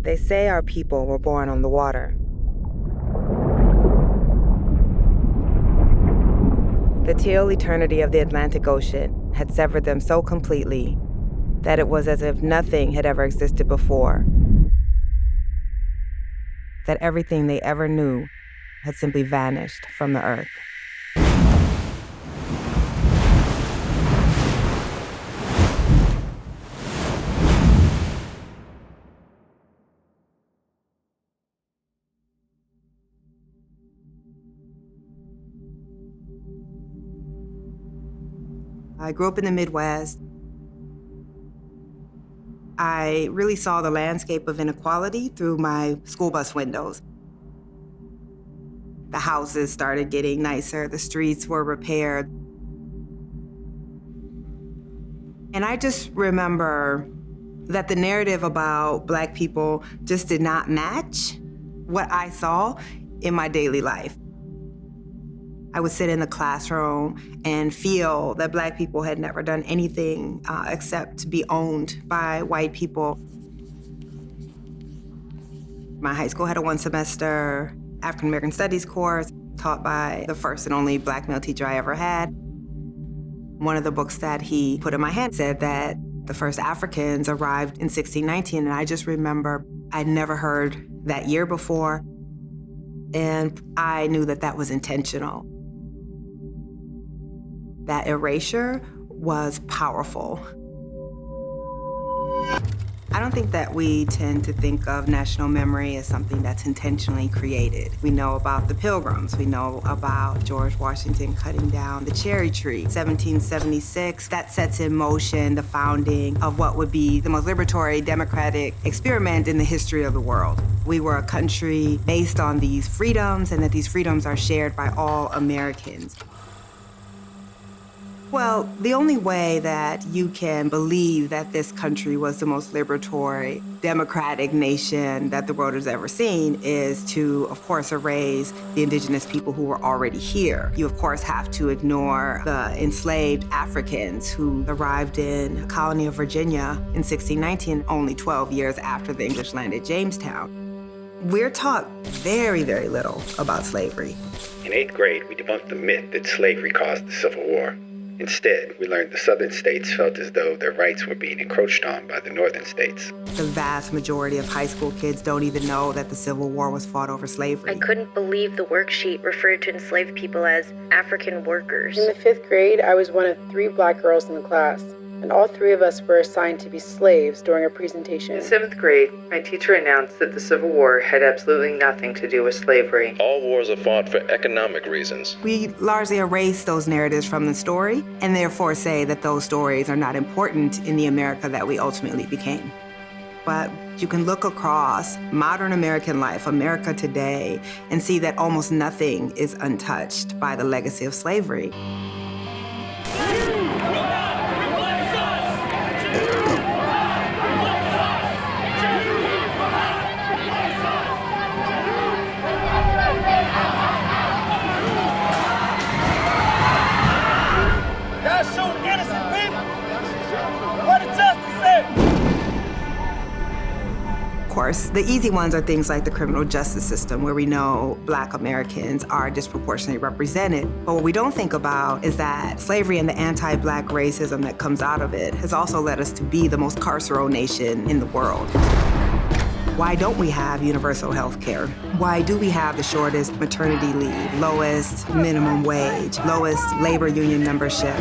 They say our people were born on the water. The teal eternity of the Atlantic Ocean had severed them so completely that it was as if nothing had ever existed before, that everything they ever knew had simply vanished from the earth. I grew up in the Midwest. I really saw the landscape of inequality through my school bus windows. The houses started getting nicer, the streets were repaired. And I just remember that the narrative about Black people just did not match what I saw in my daily life. I would sit in the classroom and feel that Black people had never done anything except to be owned by white people. My high school had a one-semester African American Studies course taught by the first and only Black male teacher I ever had. One of the books that he put in my hand said that the first Africans arrived in 1619, and I just remember I'd never heard that year before, and I knew that that was intentional. That erasure was powerful. I don't think that we tend to think of national memory as something that's intentionally created. We know about the Pilgrims. We know about George Washington cutting down the cherry tree. 1776, that sets in motion the founding of what would be the most liberatory democratic experiment in the history of the world. We were a country based on these freedoms, and that these freedoms are shared by all Americans. Well, the only way that you can believe that this country was the most liberatory, democratic nation that the world has ever seen is to, of course, erase the indigenous people who were already here. You, of course, have to ignore the enslaved Africans who arrived in the colony of Virginia in 1619, only 12 years after the English landed Jamestown. We're taught very, very little about slavery. In 8th grade, we debunked the myth that slavery caused the Civil War. Instead, we learned the southern states felt as though their rights were being encroached on by the northern states. The vast majority of high school kids don't even know that the Civil War was fought over slavery. I couldn't believe the worksheet referred to enslaved people as African workers. In the 5th grade, I was one of 3 Black girls in the class, and all 3 of us were assigned to be slaves during a presentation. In 7th grade, my teacher announced that the Civil War had absolutely nothing to do with slavery. All wars are fought for economic reasons. We largely erase those narratives from the story and therefore say that those stories are not important in the America that we ultimately became. But you can look across modern American life, America today, and see that almost nothing is untouched by the legacy of slavery. Of course, the easy ones are things like the criminal justice system, where we know Black Americans are disproportionately represented. But what we don't think about is that slavery and the anti-Black racism that comes out of it has also led us to be the most carceral nation in the world. Why don't we have universal health care? Why do we have the shortest maternity leave, lowest minimum wage, lowest labor union membership?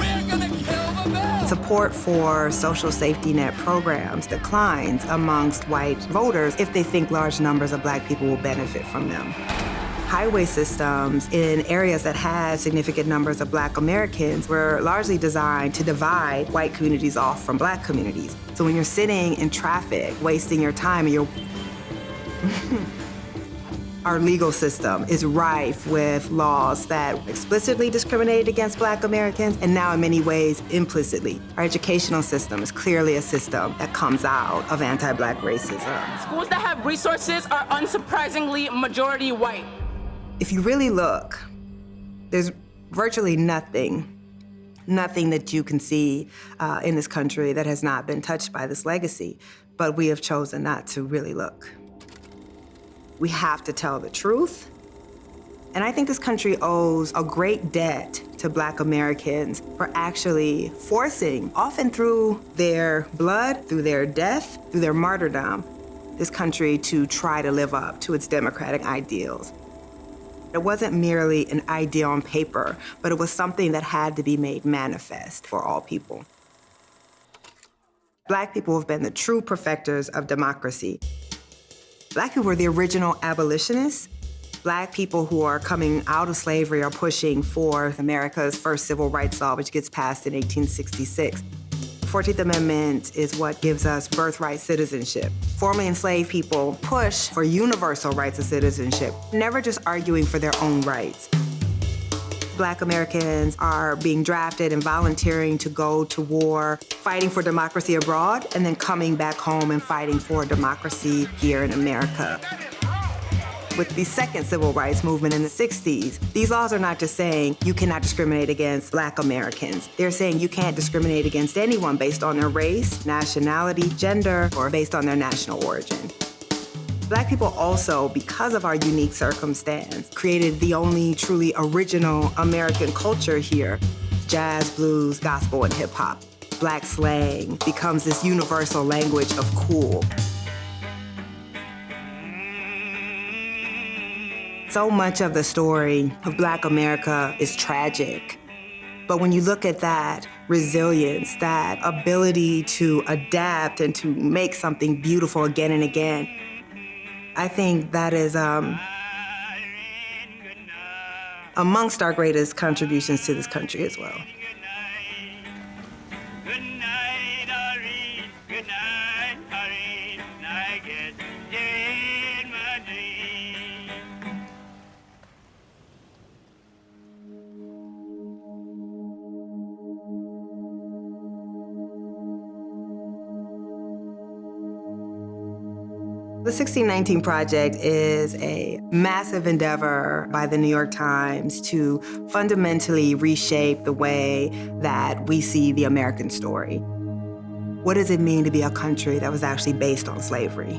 Support for social safety net programs declines amongst white voters if they think large numbers of Black people will benefit from them. Highway systems in areas that had significant numbers of Black Americans were largely designed to divide white communities off from Black communities. So when you're sitting in traffic, wasting your time, and you're our legal system is rife with laws that explicitly discriminate against Black Americans, and now in many ways implicitly. Our educational system is clearly a system that comes out of anti-Black racism. Schools that have resources are unsurprisingly majority white. If you really look, there's virtually nothing that you can see in this country that has not been touched by this legacy, but we have chosen not to really look. We have to tell the truth. And I think this country owes a great debt to Black Americans for actually forcing, often through their blood, through their death, through their martyrdom, this country to try to live up to its democratic ideals. It wasn't merely an idea on paper, but it was something that had to be made manifest for all people. Black people have been the true perfecters of democracy. Black people were the original abolitionists. Black people who are coming out of slavery are pushing for America's first civil rights law, which gets passed in 1866. The 14th Amendment is what gives us birthright citizenship. Formerly enslaved people push for universal rights of citizenship, never just arguing for their own rights. Black Americans are being drafted and volunteering to go to war, fighting for democracy abroad, and then coming back home and fighting for democracy here in America. With the second civil rights movement in the 60s, these laws are not just saying you cannot discriminate against Black Americans. They're saying you can't discriminate against anyone based on their race, nationality, gender, or based on their national origin. Black people also, because of our unique circumstance, created the only truly original American culture here: jazz, blues, gospel, and hip hop. Black slang becomes this universal language of cool. So much of the story of Black America is tragic. But when you look at that resilience, that ability to adapt and to make something beautiful again and again, I think that is amongst our greatest contributions to this country as well. The 1619 Project is a massive endeavor by the New York Times to fundamentally reshape the way that we see the American story. What does it mean to be a country that was actually based on slavery?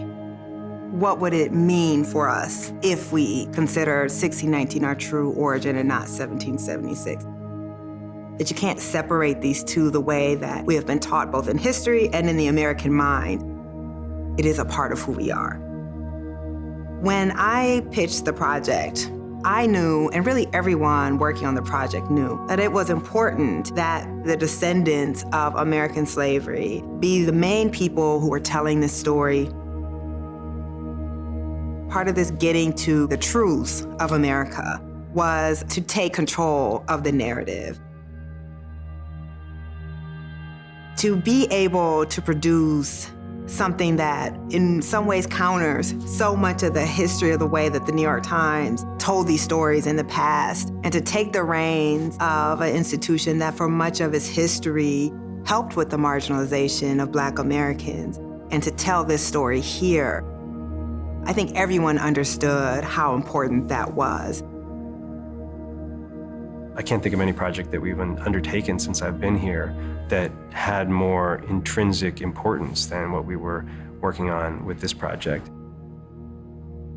What would it mean for us if we consider 1619 our true origin and not 1776? That you can't separate these two the way that we have been taught both in history and in the American mind. It is a part of who we are. When I pitched the project, I knew, and really everyone working on the project knew, that it was important that the descendants of American slavery be the main people who were telling this story. Part of this getting to the truth of America was to take control of the narrative. To be able to produce something that in some ways counters so much of the history of the way that the New York Times told these stories in the past, and to take the reins of an institution that for much of its history helped with the marginalization of Black Americans, and to tell this story here. I think everyone understood how important that was. I can't think of any project that we've undertaken since I've been here that had more intrinsic importance than what we were working on with this project.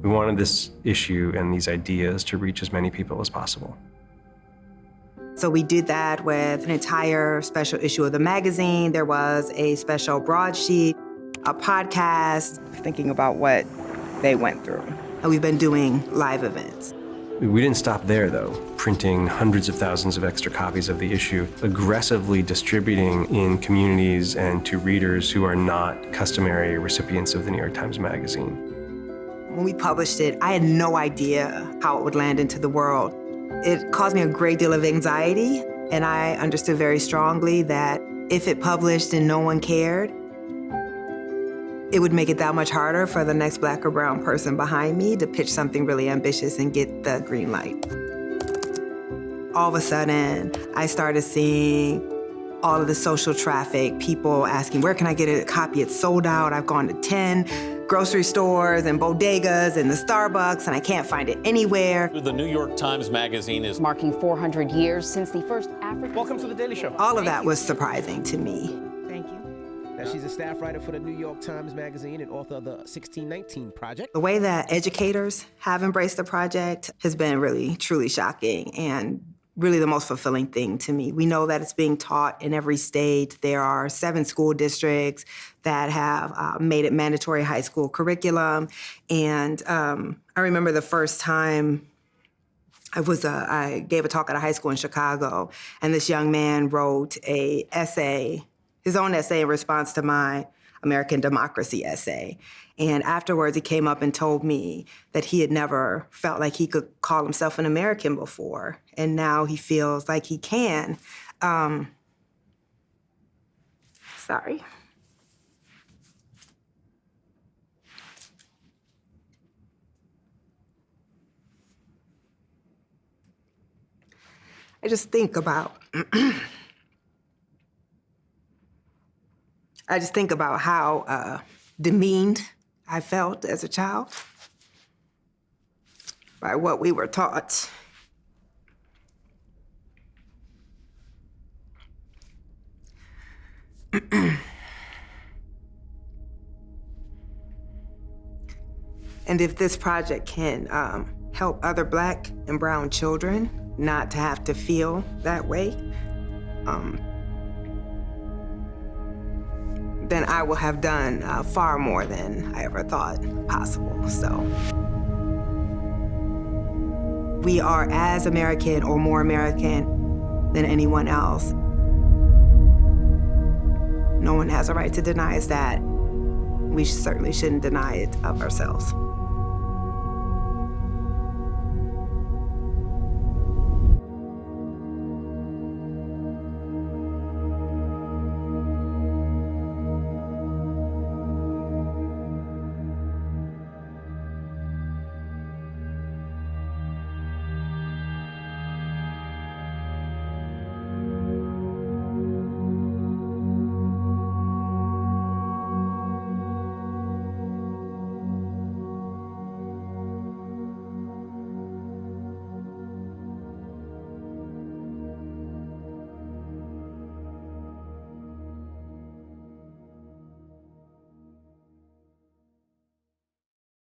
We wanted this issue and these ideas to reach as many people as possible. So we did that with an entire special issue of the magazine. There was a special broadsheet, a podcast, thinking about what they went through. And we've been doing live events. We didn't stop there, though, printing hundreds of thousands of extra copies of the issue, aggressively distributing in communities and to readers who are not customary recipients of the New York Times Magazine. When we published it, I had no idea how it would land into the world. It caused me a great deal of anxiety, and I understood very strongly that if it published and no one cared, it would make it that much harder for the next Black or brown person behind me to pitch something really ambitious and get the green light. All of a sudden, I started seeing all of the social traffic, people asking, where can I get a copy? It's sold out. I've gone to 10 grocery stores and bodegas and the Starbucks, and I can't find it anywhere. The New York Times Magazine is marking 400 years since the first African... Welcome to The Daily Show. All of that was surprising to me. Now, she's a staff writer for the New York Times Magazine and author of the 1619 Project. The way that educators have embraced the project has been really, truly shocking and really the most fulfilling thing to me. We know that it's being taught in every state. There are 7 school districts that have made it mandatory high school curriculum. And I remember the first time I gave a talk at a high school in Chicago, and this young man wrote his own essay in response to my American democracy essay. And afterwards, he came up and told me that he had never felt like he could call himself an American before, and now he feels like he can. Sorry. I just think about how demeaned I felt as a child by what we were taught. And if this project can help other Black and brown children not to have to feel that way, then I will have done far more than I ever thought possible. So we are as American or more American than anyone else. No one has a right to deny us that. We certainly shouldn't deny it of ourselves.